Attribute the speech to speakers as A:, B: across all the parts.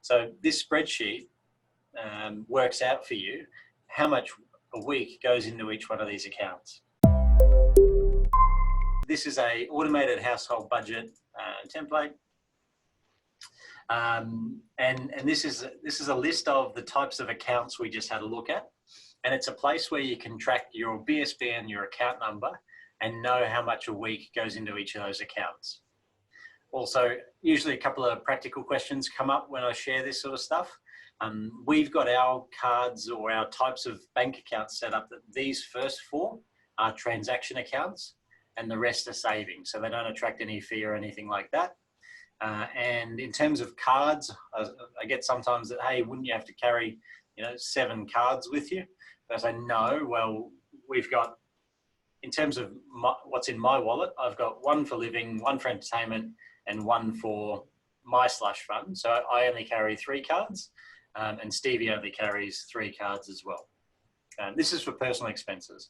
A: So this spreadsheet works out for you how much a week goes into each one of these accounts. This is a automated household budget template. And this is a list of the types of accounts we just had a look at. And it's a place where you can track your BSB and your account number and know how much a week goes into each of those accounts. Also, usually a couple of practical questions come up when I share this sort of stuff. We've got our cards or our types of bank accounts set up that these first four are transaction accounts and the rest are savings. So they don't attract any fee or anything like that. And in terms of cards, I get sometimes that, hey, wouldn't you have to carry, 7 cards with you? But I say, no, well, we've got, in terms of what's in my wallet, I've got one for living, one for entertainment, and one for my slush fund. So I only carry 3 cards, and Stevie only carries 3 cards as well. This is for personal expenses.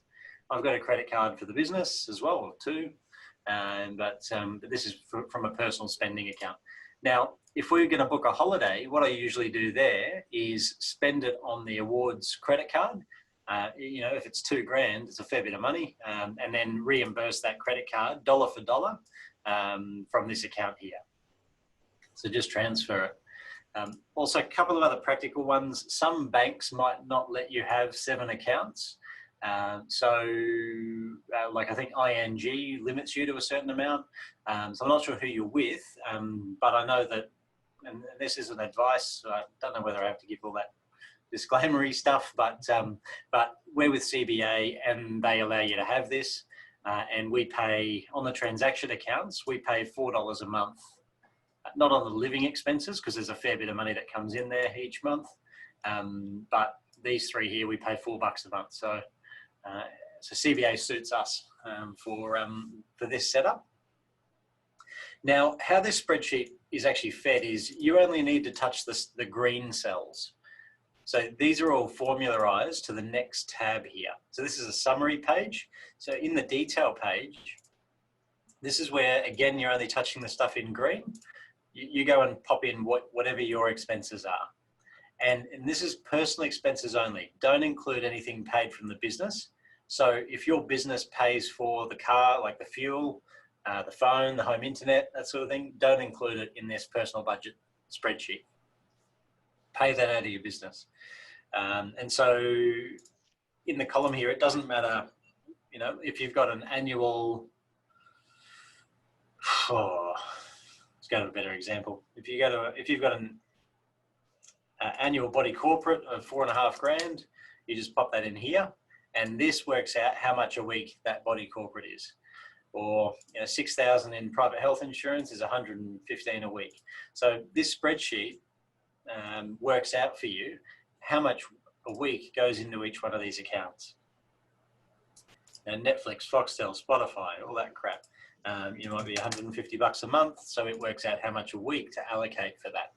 A: I've got a credit card for the business as well, or 2. But this is from a personal spending account. Now, if we're going to book a holiday, what I usually do there is spend it on the awards credit card. If it's $2,000, it's a fair bit of money, and then reimburse that credit card dollar for dollar from this account here. So just transfer it. Also, a couple of other practical ones. Some banks might not let you have 7 accounts. Like I think ING limits you to a certain amount. So I'm not sure who you're with, but I know that, and this isn't advice, so I don't know whether I have to give all that disclaimery stuff, but we're with CBA and they allow you to have this. And we pay, on the transaction accounts, we pay $4 a month, not on the living expenses, because there's a fair bit of money that comes in there each month. But these 3 here, we pay $4 a month. So CBA suits us for this setup. Now, how this spreadsheet is actually fed is you only need to touch the green cells. So these are all formularized to the next tab here. So this is a summary page. So in the detail page, this is where, again, you're only touching the stuff in green. You go and pop in whatever your expenses are. And this is personal expenses only. Don't include anything paid from the business. So if your business pays for the car, like the fuel, the phone, the home internet, that sort of thing, don't include it in this personal budget spreadsheet. Pay that out of your business. And so in the column here, it doesn't matter, if you've got an annual, let's go to a better example. If you've got an annual body corporate of $4,500, you just pop that in here, and this works out how much a week that body corporate is. Or $6,000 in private health insurance is $115 a week. So this spreadsheet works out for you how much a week goes into each one of these accounts. And Netflix, Foxtel, Spotify, all that crap. You might be $150 a month, so it works out how much a week to allocate for that.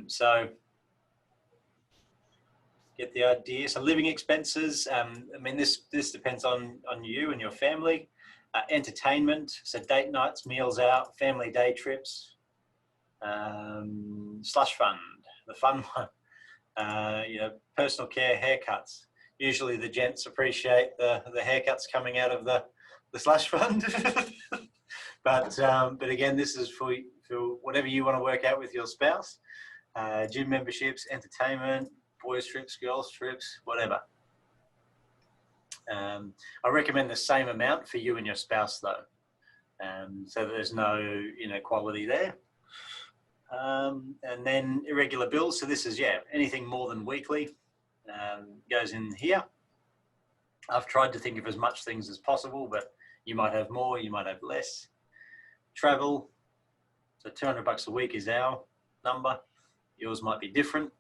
A: So get the idea. So living expenses, this depends on you and your family. Entertainment, so date nights, meals out, family day trips, slush fund, the fun one, personal care, haircuts. Usually the gents appreciate the haircuts coming out of the slush fund. But again, this is for whatever you want to work out with your spouse. Gym memberships, entertainment, boys trips, girls trips, whatever. I recommend the same amount for you and your spouse though, so that there's no inequality there. And then irregular bills. So this is, anything more than weekly goes in here. I've tried to think of as much things as possible, but you might have more, you might have less. Travel, so $200 a week is our number. Yours might be different.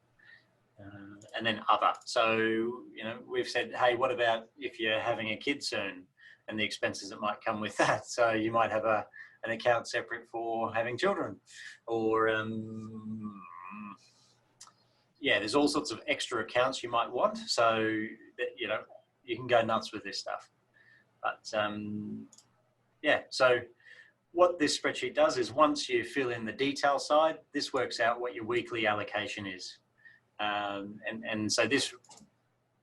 A: And then other. So, we've said, hey, what about if you're having a kid soon and the expenses that might come with that? So you might have an account separate for having children, or there's all sorts of extra accounts you might want. So that, you can go nuts with this stuff. But so what this spreadsheet does is once you fill in the detail side, this works out what your weekly allocation is. And so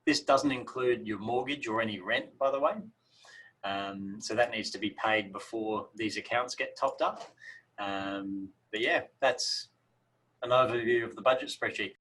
A: this doesn't include your mortgage or any rent, by the way. So that needs to be paid before these accounts get topped up. But yeah, that's an overview of the budget spreadsheet.